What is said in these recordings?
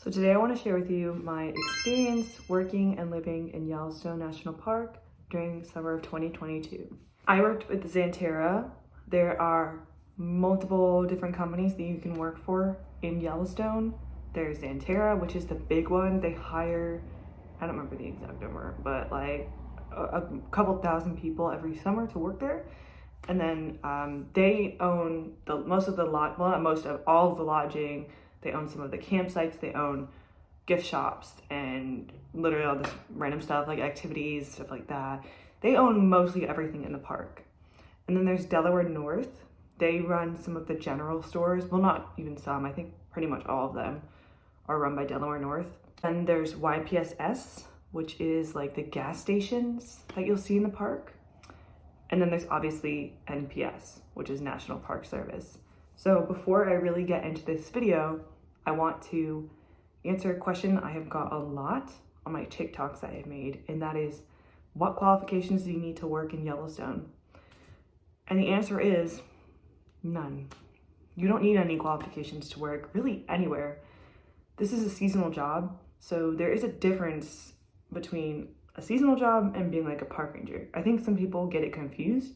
So today I want to share with you my experience working and living in Yellowstone National Park during summer of 2022. I worked with Xanterra. There are multiple different companies that you can work for in Yellowstone. There's Xanterra, which is the big one. They hire, I don't remember the exact number, but like a couple thousand people every summer to work there. And then they own most of all of the lodging. They own some of the campsites. They own gift shops and literally all this random stuff like activities, stuff like that. They own mostly everything in the park. And then there's Delaware North. They run some of the general stores. Well, not even some. I think pretty much all of them are run by Delaware North. And there's YPSS, which is like the gas stations that you'll see in the park. And then there's obviously NPS, which is National Park Service. So before I really get into this video, I want to answer a question I have got a lot on my TikToks that I've made, and that is, what qualifications do you need to work in Yellowstone? And the answer is none. You don't need any qualifications to work really anywhere. This is a seasonal job, so there is a difference between a seasonal job and being like a park ranger. I think some people get it confused.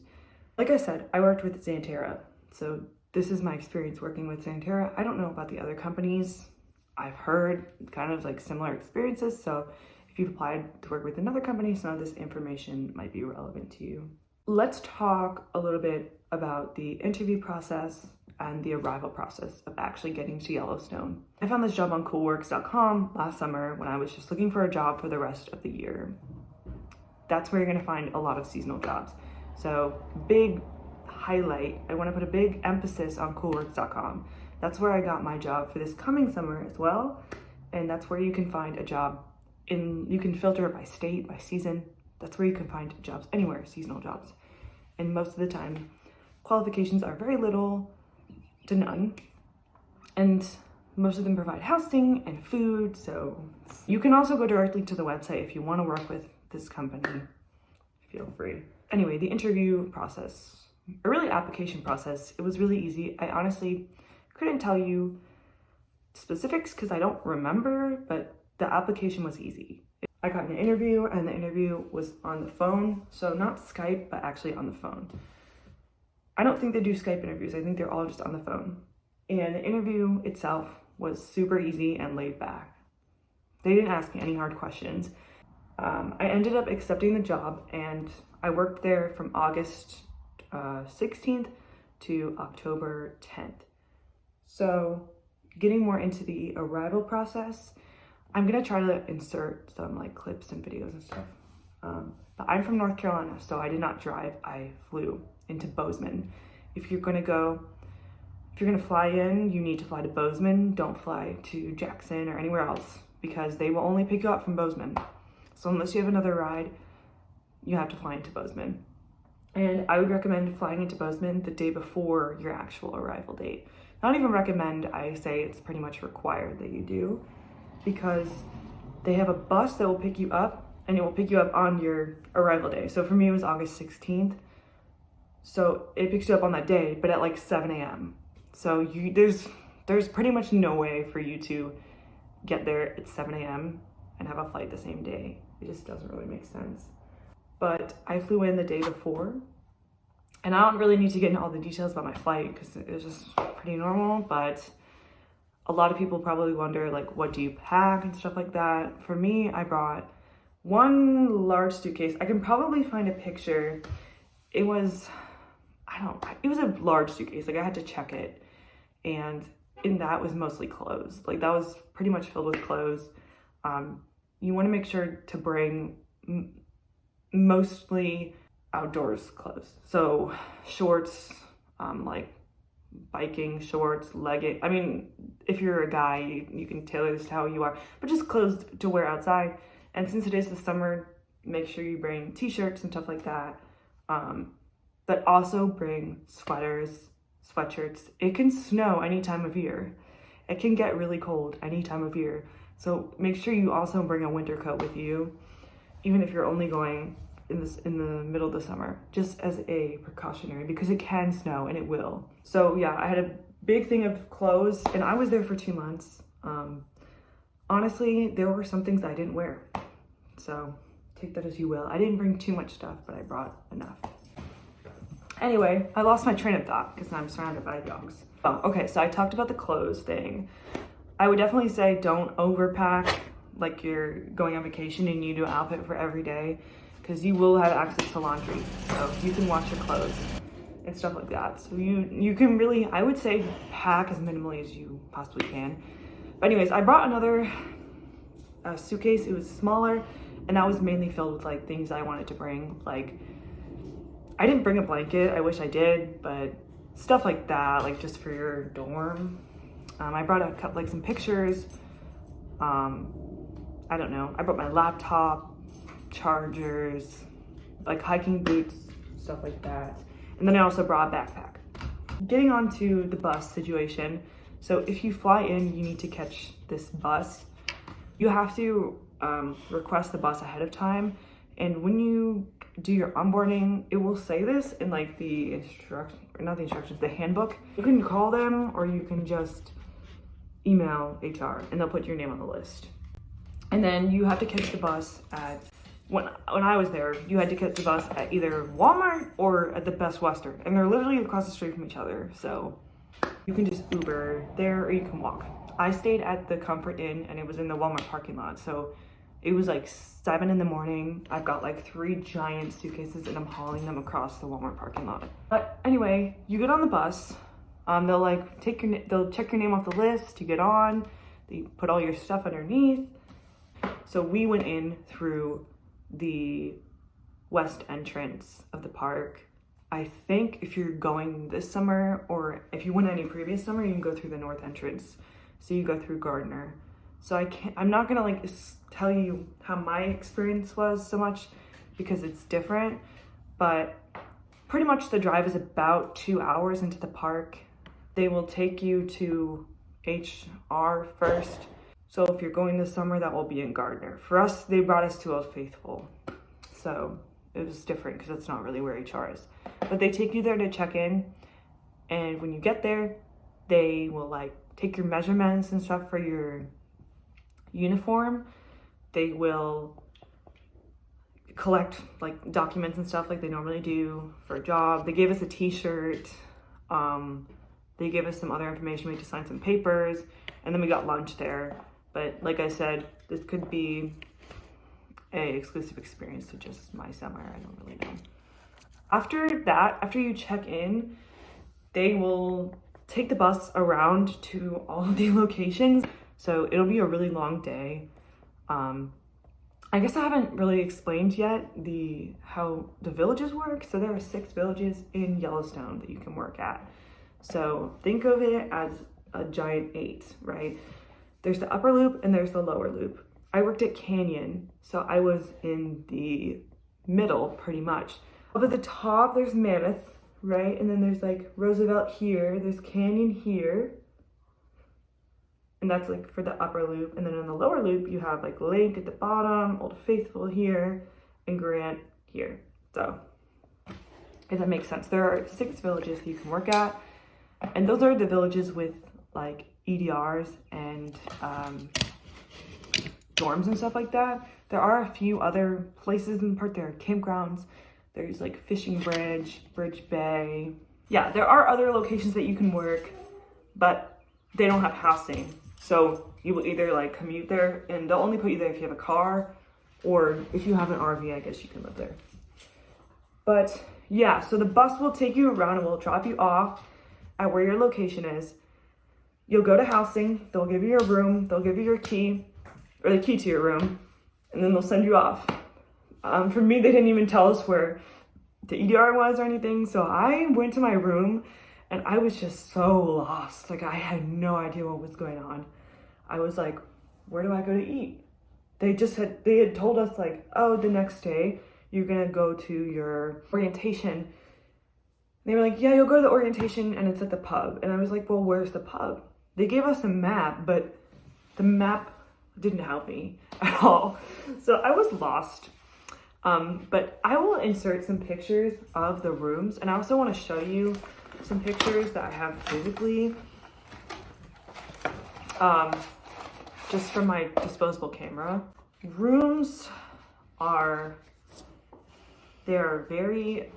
Like I said, I worked with Xanterra, so this is my experience working with Xanterra. I don't know about the other companies. I've heard kind of like similar experiences, so if you've applied to work with another company, some of this information might be relevant to you. Let's talk a little bit about the interview process and the arrival process of actually getting to Yellowstone. I found this job on coolworks.com last summer when I was just looking for a job for the rest of the year. That's where you're gonna find a lot of seasonal jobs. So big highlight, I wanna put a big emphasis on coolworks.com. That's where I got my job for this coming summer as well. And that's where you can find a job you can filter it by state, by season. That's where you can find jobs anywhere, seasonal jobs. And most of the time, qualifications are very little to none. And most of them provide housing and food. So you can also go directly to the website if you wanna work with this company, feel free. Anyway, the interview process, or really application process, it was really easy. I honestly couldn't tell you specifics because I don't remember, but the application was easy. I got an interview, and the interview was on the phone. So not Skype, but actually on the phone. I don't think they do Skype interviews. I think they're all just on the phone. And the interview itself was super easy and laid back. They didn't ask me any hard questions. I ended up accepting the job, and I worked there from August 16th to October 10th. So getting more into the arrival process, I'm gonna try to insert some like clips and videos and stuff. But I'm from North Carolina, so I did not drive. I flew into Bozeman. If you're gonna fly in, you need to fly to Bozeman. Don't fly to Jackson or anywhere else because they will only pick you up from Bozeman. So unless you have another ride, you have to fly into Bozeman. And I would recommend flying into Bozeman the day before your actual arrival date. Not even recommend, I say it's pretty much required that you do, because they have a bus that will pick you up, and it will pick you up on your arrival day. So for me, it was August 16th. So it picks you up on that day, but at like 7 a.m. So there's pretty much no way for you to get there at 7 a.m. and have a flight the same day. It just doesn't really make sense. But I flew in the day before, and I don't really need to get into all the details about my flight because it was just pretty normal, but a lot of people probably wonder, like, what do you pack and stuff like that. For me, I brought one large suitcase. I can probably find a picture. It was a large suitcase. Like, I had to check it, and in that was mostly clothes. Like, that was pretty much filled with clothes. You want to make sure to bring mostly outdoors clothes. So shorts, like biking shorts, leggings. I mean, if you're a guy, you can tailor this to how you are, but just clothes to wear outside. And since it is the summer, make sure you bring t-shirts and stuff like that. But also bring sweaters, sweatshirts. It can snow any time of year. It can get really cold any time of year. So make sure you also bring a winter coat with you, even if you're only going in the middle of the summer, just as a precautionary, because it can snow and it will. So yeah, I had a big thing of clothes, and I was there for 2 months. honestly, there were some things I didn't wear. So take that as you will. I didn't bring too much stuff, but I brought enough. Anyway, I lost my train of thought because I'm surrounded by dogs. Oh, okay, so I talked about the clothes thing. I would definitely say don't overpack like you're going on vacation and you need an outfit for every day, because you will have access to laundry. So you can wash your clothes and stuff like that. So you can really, I would say, pack as minimally as you possibly can. But anyways, I brought another suitcase. It was smaller, and that was mainly filled with like things I wanted to bring. Like, I didn't bring a blanket. I wish I did, but stuff like that, like just for your dorm. I brought a couple, like some pictures. I don't know. I brought my laptop, chargers, like hiking boots, stuff like that. And then I also brought a backpack. Getting onto the bus situation. So if you fly in, you need to catch this bus. You have to request the bus ahead of time. And when you do your onboarding, it will say this in like the the handbook. You can call them or you can just email HR and they'll put your name on the list. And then you have to catch the bus at, when I was there, you had to catch the bus at either Walmart or at the Best Western. And they're literally across the street from each other. So you can just Uber there or you can walk. I stayed at the Comfort Inn and it was in the Walmart parking lot. So it was like 7 in the morning. I've got like 3 giant suitcases and I'm hauling them across the Walmart parking lot. But anyway, you get on the bus. They'll like they'll check your name off the list. You get on, they put all your stuff underneath. So we went in through the west entrance of the park. I think if you're going this summer or if you went any previous summer, you can go through the north entrance. So you go through Gardner. So I'm not gonna like tell you how my experience was so much because it's different, but pretty much the drive is about 2 hours into the park. They will take you to HR first. So if you're going this summer, that will be in Gardner. For us, they brought us to Old Faithful. So it was different because that's not really where HR is. But they take you there to check in. And when you get there, they will like take your measurements and stuff for your uniform. They will collect like documents and stuff like they normally do for a job. They gave us a t-shirt. They gave us some other information. We had to sign some papers and then we got lunch there. But like I said, this could be a exclusive experience to just my summer. I don't really know. After that, after you check in, they will take the bus around to all of the locations. So it'll be a really long day. I guess I haven't really explained yet how the villages work. So there are 6 villages in Yellowstone that you can work at. So think of it as a giant 8, right? There's the upper loop and there's the lower loop. I worked at Canyon, so I was in the middle pretty much. Up at the top, there's Mammoth, right? And then there's like Roosevelt here, there's Canyon here. And that's like for the upper loop. And then on the lower loop, you have like Lake at the bottom, Old Faithful here, and Grant here. So if that makes sense, there are 6 villages that you can work at. And those are the villages with like EDRs and dorms and stuff like that. There are a few other places in the park. There are campgrounds. There's like Fishing Bridge, Bridge Bay. Yeah, there are other locations that you can work, but they don't have housing. So you will either like commute there and they'll only put you there if you have a car, or if you have an RV, I guess you can live there. But yeah, so the bus will take you around and will drop you off at where your location is. You'll go to housing, they'll give you your room, they'll give you your key, or the key to your room, and then they'll send you off. For me, they didn't even tell us where the EDR was or anything, so I went to my room and I was just so lost. Like I had no idea what was going on. I was like, where do I go to eat? They had told us like, oh, the next day you're gonna go to your orientation. They were like, yeah, you'll go to the orientation and it's at the pub. And I was like, well, where's the pub? They gave us a map, but the map didn't help me at all. So I was lost. But I will insert some pictures of the rooms. And I also want to show you some pictures that I have physically. just from my disposable camera. Rooms they're very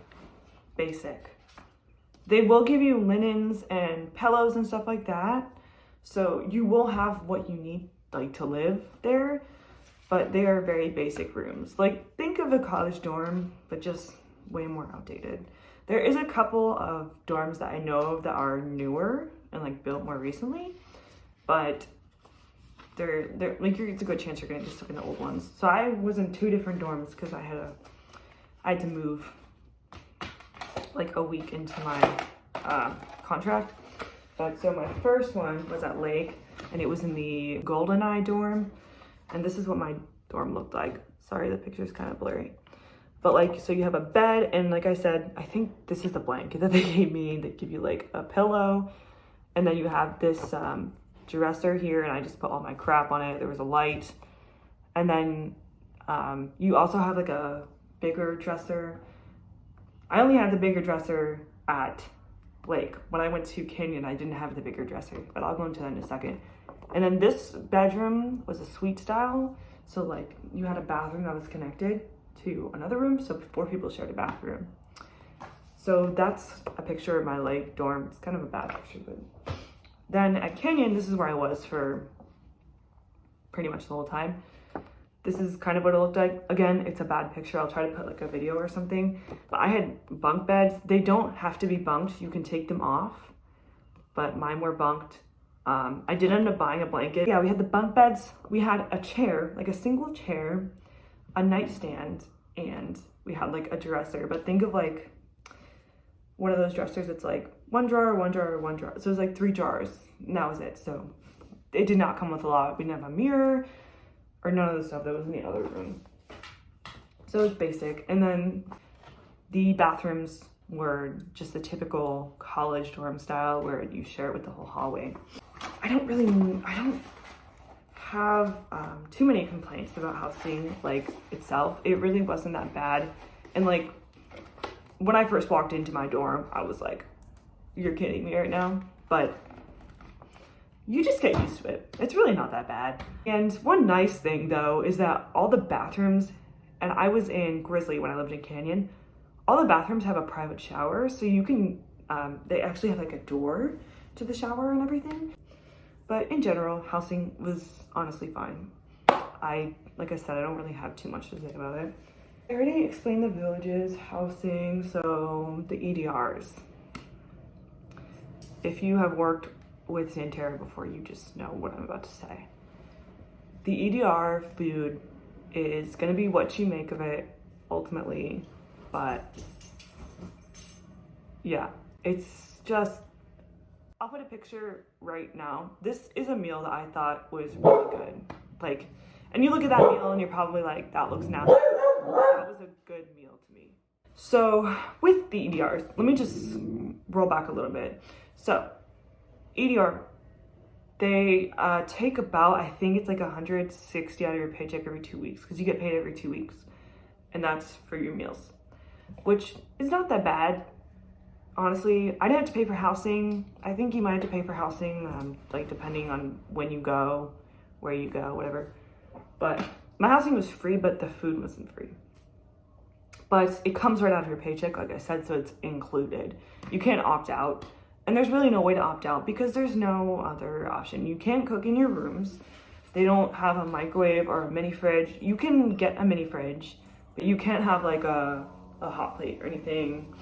basic. They will give you linens and pillows and stuff like that. So you will have what you need like to live there, but they are very basic rooms. Like think of a college dorm, but just way more outdated. There is a couple of dorms that I know of that are newer and like built more recently, but they're like it's a good chance you're gonna just look in the old ones. So I was in 2 different dorms because I had to move like a week into my contract. But so my first one was at Lake, and it was in the GoldenEye dorm, and this is what my dorm looked like. Sorry, the picture's kind of blurry. But like, so you have a bed, and like I said, I think this is the blanket that they gave me. They give you like a pillow, and then you have this dresser here, and I just put all my crap on it. There was a light, and then you also have like a bigger dresser. I only had the bigger dresser at Lake. When I went to Canyon, I didn't have the bigger dresser, but I'll go into that in a second. And then this bedroom was a suite style, so like you had a bathroom that was connected to another room, so 4 people shared a bathroom. So that's a picture of my Lake dorm. It's kind of a bad picture, but then at Canyon, this is where I was for pretty much the whole time. This is kind of what it looked like. Again, it's a bad picture. I'll try to put like a video or something. But I had bunk beds. They don't have to be bunked. You can take them off, but mine were bunked. I did end up buying a blanket. Yeah, we had the bunk beds. We had a chair, like a single chair, a nightstand, and we had like a dresser. But think of like one of those dressers. It's like one drawer, one drawer, one drawer. So it was like 3 drawers, and that was it. So it did not come with a lot. We didn't have a mirror or none of the stuff that was in the other room. So it was basic. And then the bathrooms were just the typical college dorm style where you share it with the whole hallway. I don't have too many complaints about housing like itself. It really wasn't that bad. And like when I first walked into my dorm, I was like, you're kidding me right now? But you just get used to it. It's really not that bad. And one nice thing though is that all the bathrooms, and I was in Grizzly when I lived in Canyon, all the bathrooms have a private shower, so you can, they actually have like a door to the shower and everything. But in general, housing was honestly fine. Like I said, I don't really have too much to say about it. I already explained the villages, housing, so the EDRs. If you have worked with Xanterra before, you just know what I'm about to say. The EDR food is gonna be what you make of it ultimately, but yeah, it's just, I'll put a picture right now. This is a meal that I thought was really good. Like, and you look at that meal and you're probably like, that looks nasty. That was a good meal to me. So with the EDRs, let me just roll back a little bit. So EDR, they take about, I think it's like 160 out of your paycheck every 2 weeks, because you get paid every 2 weeks, and that's for your meals, which is not that bad. Honestly, I didn't have to pay for housing. I think you might have to pay for housing, like depending on when you go, where you go, whatever. But my housing was free, but the food wasn't free. But it comes right out of your paycheck, like I said, so it's included. You can't opt out. And there's really no way to opt out because there's no other option. You can't cook in your rooms. They don't have a microwave or a mini fridge. You can get a mini fridge, but you can't have like a hot plate or anything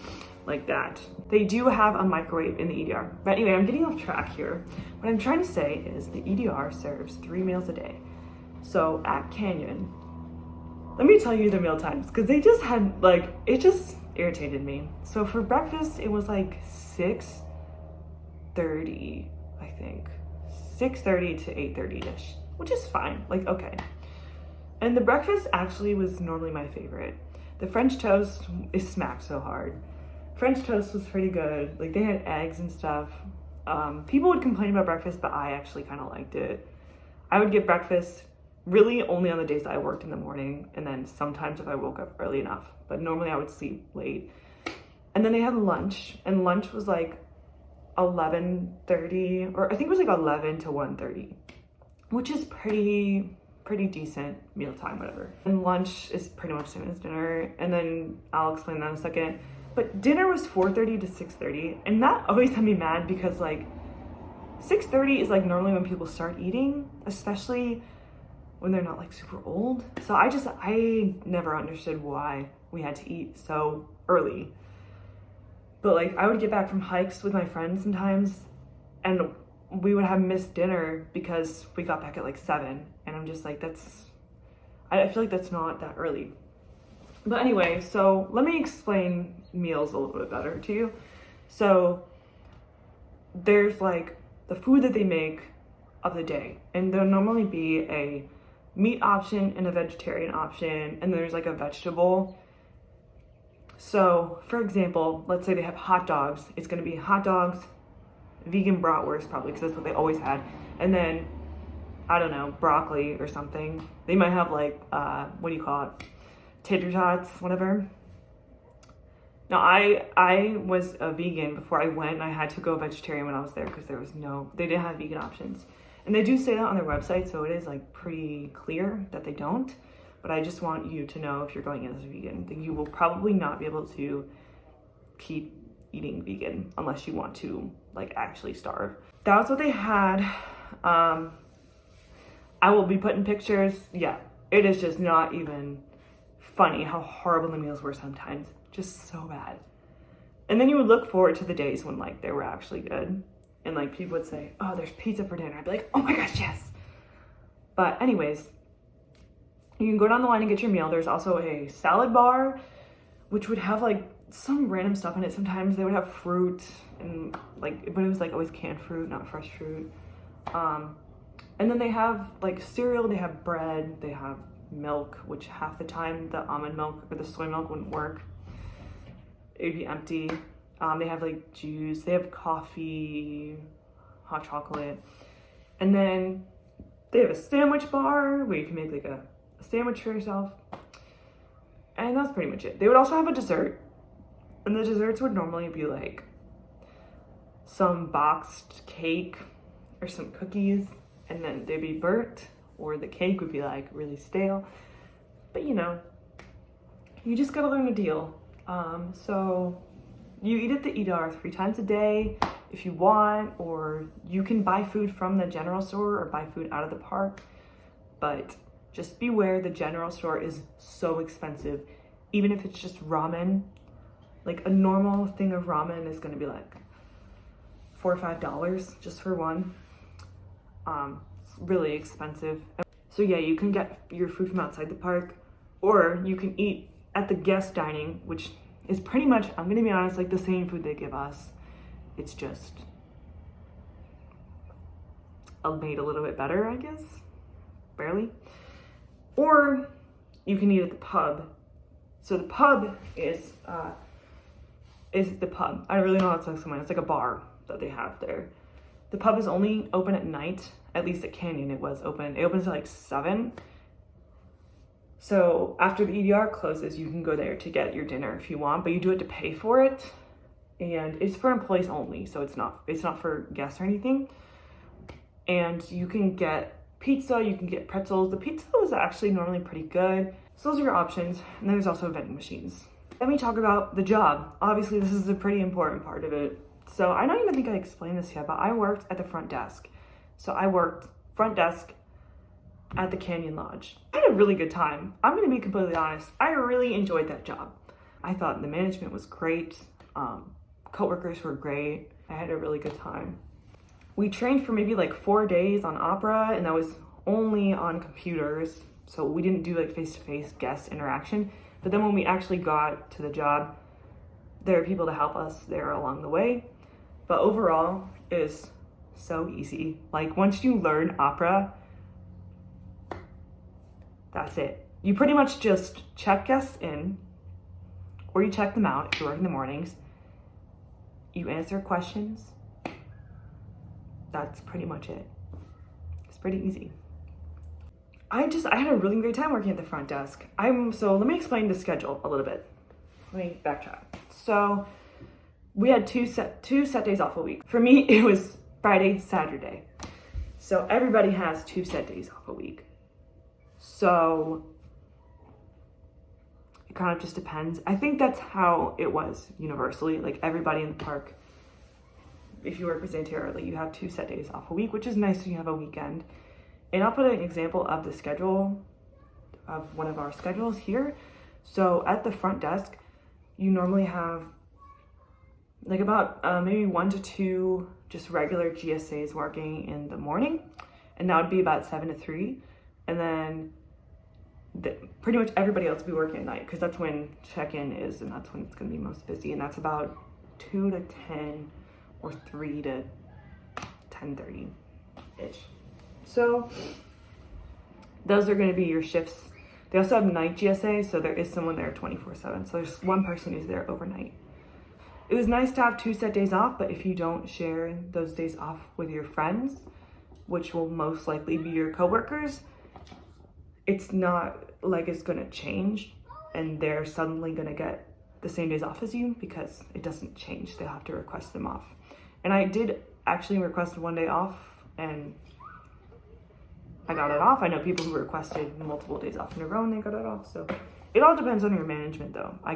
like that. They do have a microwave in the EDR. But anyway, I'm getting off track here. What I'm trying to say is the EDR serves 3 meals a day. So at Canyon, let me tell you the meal times, because they just had like, it just irritated me. So for breakfast, it was like 6:30, I think. 6:30 to 8:30-ish, which is fine, like, okay. And the breakfast actually was normally my favorite. The French toast is smacked so hard. French toast was pretty good. Like, they had eggs and stuff. People would complain about breakfast, but I actually kind of liked it. I would get breakfast really only on the days that I worked in the morning, and then sometimes if I woke up early enough, but normally I would sleep late. And then they had lunch, and lunch was like 11:30, or I think it was like 11 to 1:30. which is pretty decent mealtime, whatever. And lunch is pretty much the same as dinner, and then I'll explain that in a second. But dinner was 4:30 to 6:30, and that always had me mad because like 6:30 is like normally when people start eating, especially when they're not like super old. So I never understood why we had to eat so early. But like I would get back from hikes with my friends sometimes and we would have missed dinner because we got back at like 7, and I'm just like, I feel like that's not that early. But anyway, so let me explain meals a little bit better to you. So there's like the food that they make of the day, and there'll normally be a meat option and a vegetarian option, and there's like a vegetable. So for example, let's say they have hot dogs. It's going to be hot dogs, vegan bratwurst probably, because that's what they always had, and then I don't know, broccoli or something. They might have like what do you call it, tater tots, whatever. Now I was a vegan before I went. I had to go vegetarian when I was there because they didn't have vegan options, and they do say that on their website, so it is like pretty clear that they don't. But I just want you to know, if you're going in as a vegan, that you will probably not be able to keep eating vegan unless you want to like actually starve. That's what they had. I will be putting pictures. Yeah, it is just not even funny how horrible the meals were sometimes. Just so bad. And then you would look forward to the days when like they were actually good, and like people would say, oh, there's pizza for dinner. I'd be like, oh my gosh, yes. But anyways, you can go down the line and get your meal. There's also a salad bar, which would have like some random stuff in it. Sometimes they would have fruit and like, but it was like always canned fruit, not fresh fruit. And then they have like cereal, they have bread, they have milk, which half the time the almond milk or the soy milk wouldn't work. It'd be empty. They have like juice, they have coffee, hot chocolate. And then they have a sandwich bar where you can make like a sandwich for yourself. And that's pretty much it. They would also have a dessert. And the desserts would normally be like some boxed cake or some cookies. And then they'd be burnt, or the cake would be like really stale. But you know, you just gotta learn the deal. So you eat at the ER 3 times a day if you want, or you can buy food from the general store or buy food out of the park. But just beware, the general store is so expensive. Even if it's just ramen, like a normal thing of ramen is gonna be like $4 or $5 just for one. It's really expensive. So yeah, you can get your food from outside the park, or you can eat at the guest dining, which is pretty much, I'm gonna be honest, like the same food they give us. It's just made a little bit better, I guess, barely. Or you can eat at the pub. So the pub is the pub. I really know how to explain it. It's like a bar that they have there. The pub is only open at night. At least at Canyon it was open. It opens at like 7. So after the EDR closes, you can go there to get your dinner if you want, but you do have to pay for it. And it's for employees only, so it's not for guests or anything. And you can get pizza, you can get pretzels. The pizza was actually normally pretty good. So those are your options. And there's also vending machines. Let me talk about the job. Obviously, this is a pretty important part of it. So I don't even think I explained this yet, but I worked at the front desk. So I worked front desk at the Canyon Lodge. I had a really good time. I'm gonna be completely honest. I really enjoyed that job. I thought the management was great. Coworkers were great. I had a really good time. We trained for maybe like 4 days on Opera, and that was only on computers. So we didn't do like face-to-face guest interaction. But then when we actually got to the job, there are people to help us there along the way. But overall, it is so easy. Like once you learn Opera, that's it. You pretty much just check guests in, or you check them out if you work in the mornings. You answer questions. That's pretty much it. It's pretty easy. I had a really great time working at the front desk. So let me explain the schedule a little bit. Let me backtrack. So we had two set days off a week. For me, it was Friday, Saturday. So everybody has 2 set days off a week. So it kind of just depends. I think that's how it was universally. Like everybody in the park, if you work with Xanterra, like you have 2 set days off a week, which is nice when you have a weekend. And I'll put an example of the schedule of one of our schedules here. So at the front desk, you normally have like about maybe 1 to 2 just regular GSAs working in the morning, and that would be about 7 to 3. And then pretty much everybody else will be working at night, because that's when check-in is, and that's when it's going to be most busy, and that's about 2 to 10 or 3 to 10:30-ish. So those are going to be your shifts. They also have night GSA, so there is someone there 24/7. So there's one person who's there overnight. It was nice to have 2 set days off, but if you don't share those days off with your friends, which will most likely be your coworkers, it's not like it's going to change and they're suddenly going to get the same days off as you, because it doesn't change. They'll have to request them off. And I did actually request 1 day off, and I got it off. I know people who requested multiple days off in a row and they got it off. So it all depends on your management though. I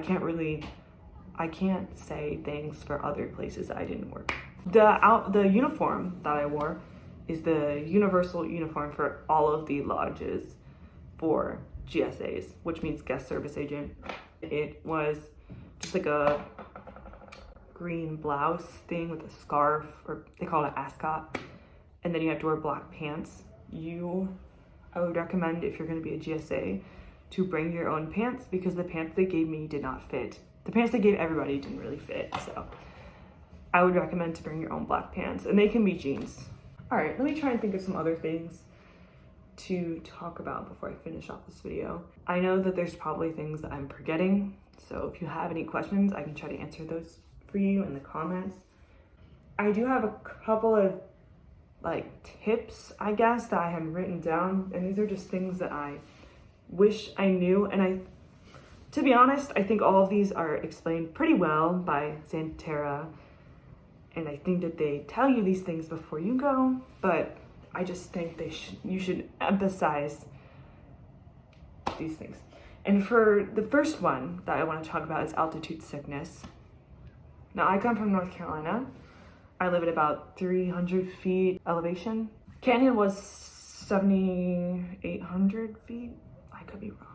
can't say things for other places that I didn't work. The uniform that I wore is the universal uniform for all of the lodges for GSAs, which means guest service agent. It was just like a green blouse thing with a scarf, or they call it an ascot, and then you have to wear black pants. I would recommend, if you're going to be a GSA, to bring your own pants, because the pants they gave me did not fit. The pants they gave everybody didn't really fit, so I would recommend to bring your own black pants, and they can be jeans. All right, let me try and think of some other things to talk about before I finish off this video. I know that there's probably things that I'm forgetting, so if you have any questions, I can try to answer those for you in the comments. I do have a couple of tips, I guess, that I had written down, and these are just things that I wish I knew. And to be honest, I think all of these are explained pretty well by Xanterra, and I think that they tell you these things before you go, but I just think you should emphasize these things. And for the first one that I want to talk about is altitude sickness. Now, I come from North Carolina. I live at about 300 feet elevation. Canyon was 7,800 feet. I could be wrong.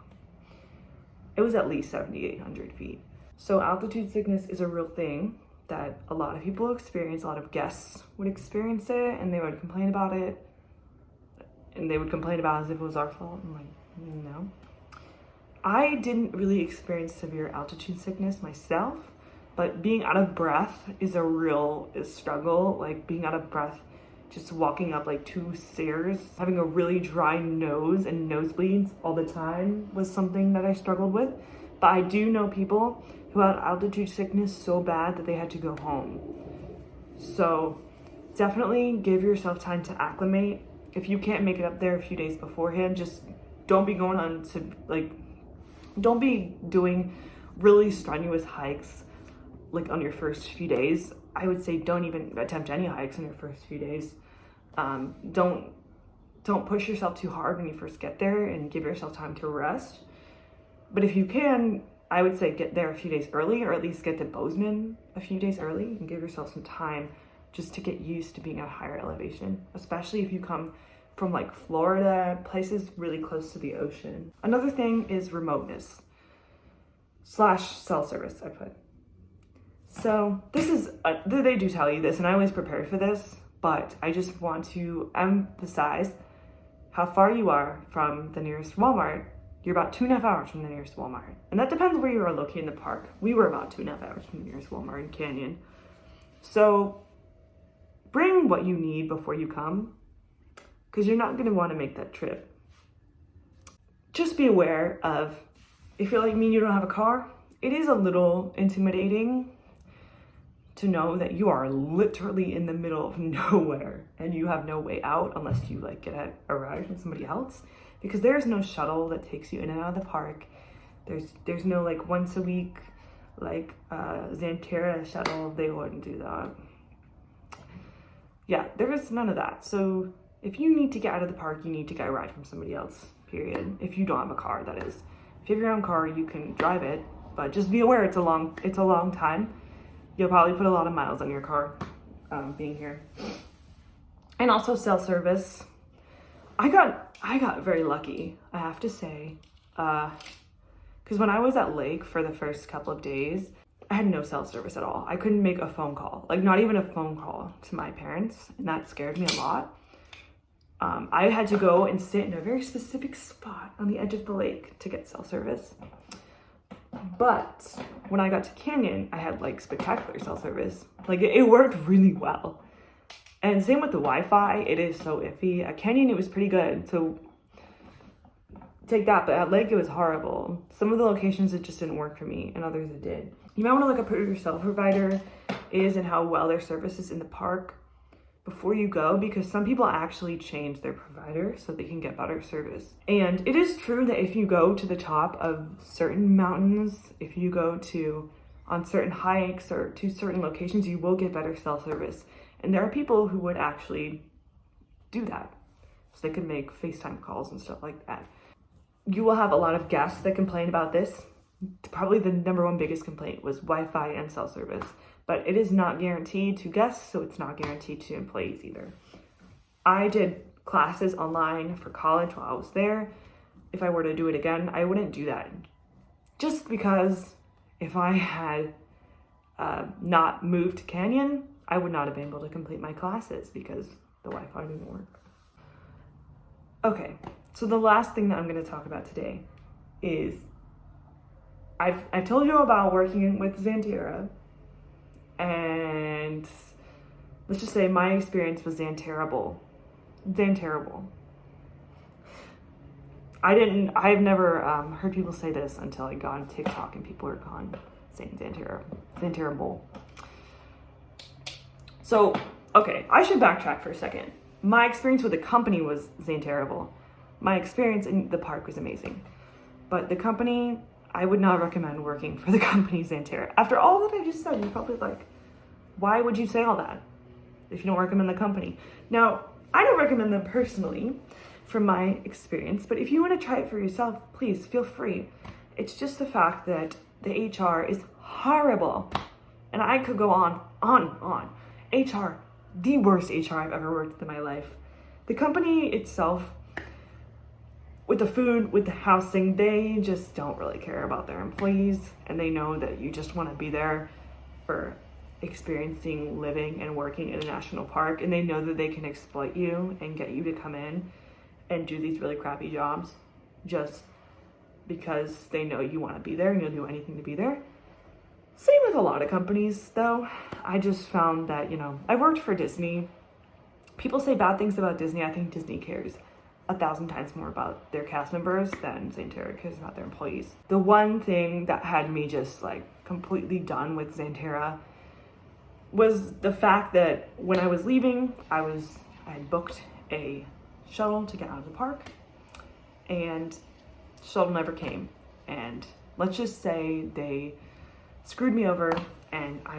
It was at least 7,800 feet. So altitude sickness is a real thing that a lot of people experience. A lot of guests would experience it, and they would complain about it. And they would complain about it as if it was our fault. I'm like, no. I didn't really experience severe altitude sickness myself, but being out of breath is a real struggle. Like being out of breath, just walking up 2 stairs, having a really dry nose and nosebleeds all the time was something that I struggled with. But I do know people who had altitude sickness so bad that they had to go home. So definitely give yourself time to acclimate. If you can't make it up there a few days beforehand, just don't be going on to don't be doing really strenuous hikes on your first few days. I would say don't even attempt any hikes in your first few days. Don't push yourself too hard when you first get there, and give yourself time to rest. But if you can, I would say get there a few days early, or at least get to Bozeman a few days early, and give yourself some time just to get used to being at a higher elevation, especially if you come from Florida, places really close to the ocean. Another thing is remoteness / cell service, I put. So this is, they do tell you this, and I always prepare for this, but I just want to emphasize how far you are from the nearest Walmart. You're about 2.5 hours from the nearest Walmart. And that depends where you are located in the park. We were about 2.5 hours from the nearest Walmart in Canyon. So bring what you need before you come, because you're not gonna wanna make that trip. Just be aware of, if you're like me and you don't have a car, it is a little intimidating to know that you are literally in the middle of nowhere and you have no way out unless you get a ride from somebody else, because there's no shuttle that takes you in and out of the park. There's no once a week Xanterra shuttle. They wouldn't do that. Yeah, there is none of that. So if you need to get out of the park, you need to get a ride from somebody else, period. If you don't have a car, that is. If you have your own car, you can drive it, but just be aware it's a long time. You'll probably put a lot of miles on your car being here. And also cell service. I got very lucky, I have to say, because when I was at Lake for the first couple of days, I had no cell service at all. I couldn't make a phone call, like not even a phone call to my parents, and that scared me a lot. I had to go and sit in a very specific spot on the edge of the lake to get cell service. But when I got to Canyon, I had like spectacular cell service. Like it worked really well. And same with the Wi-Fi, it is so iffy. At Canyon, it was pretty good, so take that, but at Lake, it was horrible. Some of the locations, it just didn't work for me, and others it did. You might want to look up who your cell provider is and how well their service is in the park before you go, because some people actually change their provider so they can get better service. And it is true that if you go to the top of certain mountains, if you go on certain hikes or to certain locations, you will get better cell service. And there are people who would actually do that. So they could make FaceTime calls and stuff like that. You will have a lot of guests that complain about this. Probably the number one biggest complaint was Wi-Fi and cell service. But it is not guaranteed to guests, so it's not guaranteed to employees either. I did classes online for college while I was there. If I were to do it again, I wouldn't do that. Just because if I had not moved to Canyon, I would not have been able to complete my classes because the Wi-Fi didn't work. Okay, so the last thing that I'm going to talk about today is I've told you about working with Xanterra, and let's just say my experience was Xanterrable. I've never heard people say this until I got on TikTok and people were saying Xanterrable. So, okay, I should backtrack for a second. My experience with the company was Xanterrable. My experience in the park was amazing. But the company, I would not recommend working for the company Xanterra. After all that I just said, you're probably like, why would you say all that if you don't recommend the company? Now, I don't recommend them personally from my experience, but if you want to try it for yourself, please feel free. It's just the fact that the HR is horrible. And I could go on. HR, the worst HR I've ever worked with in my life. The company itself, with the food, with the housing, they just don't really care about their employees, and they know that you just want to be there for experiencing living and working in a national park, and they know that they can exploit you and get you to come in and do these really crappy jobs just because they know you want to be there and you'll do anything to be there. Same with a lot of companies, though. I just found that, I worked for Disney. People say bad things about Disney. I think Disney cares 1,000 times more about their cast members than Xanterra cares about their employees. The one thing that had me just completely done with Xanterra was the fact that when I was leaving, I had booked a shuttle to get out of the park, and the shuttle never came. And let's just say they screwed me over, and I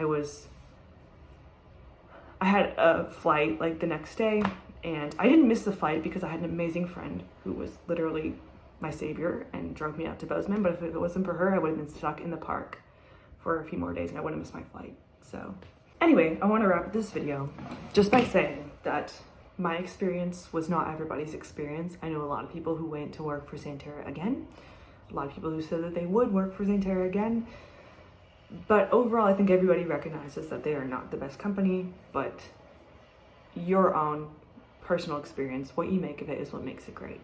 had a flight the next day, and I didn't miss the flight because I had an amazing friend who was literally my savior and drove me out to Bozeman. But if it wasn't for her, I would have been stuck in the park for a few more days and I wouldn't miss my flight. So anyway, I want to wrap up this video just by saying that my experience was not everybody's experience. I know a lot of people who went to work for Xanterra again, a lot of people who said that they would work for Xanterra again. But overall, I think everybody recognizes that they are not the best company, but your own personal experience, what you make of it is what makes it great.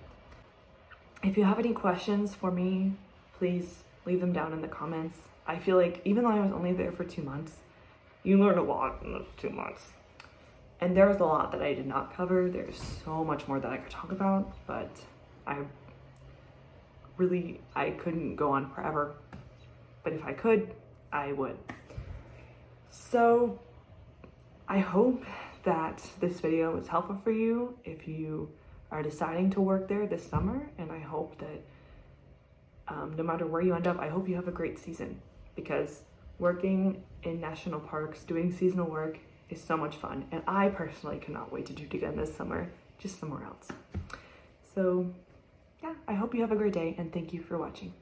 If you have any questions for me, please leave them down in the comments. I feel like even though I was only there for 2 months, you learn a lot in those 2 months. And there was a lot that I did not cover. There's so much more that I could talk about, but I couldn't go on forever. But if I could, I would. So I hope that this video was helpful for you if you are deciding to work there this summer, and I hope that no matter where you end up, I hope you have a great season, because working in national parks, doing seasonal work is so much fun, and I personally cannot wait to do it again this summer. just somewhere else. So yeah, I hope you have a great day and thank you for watching.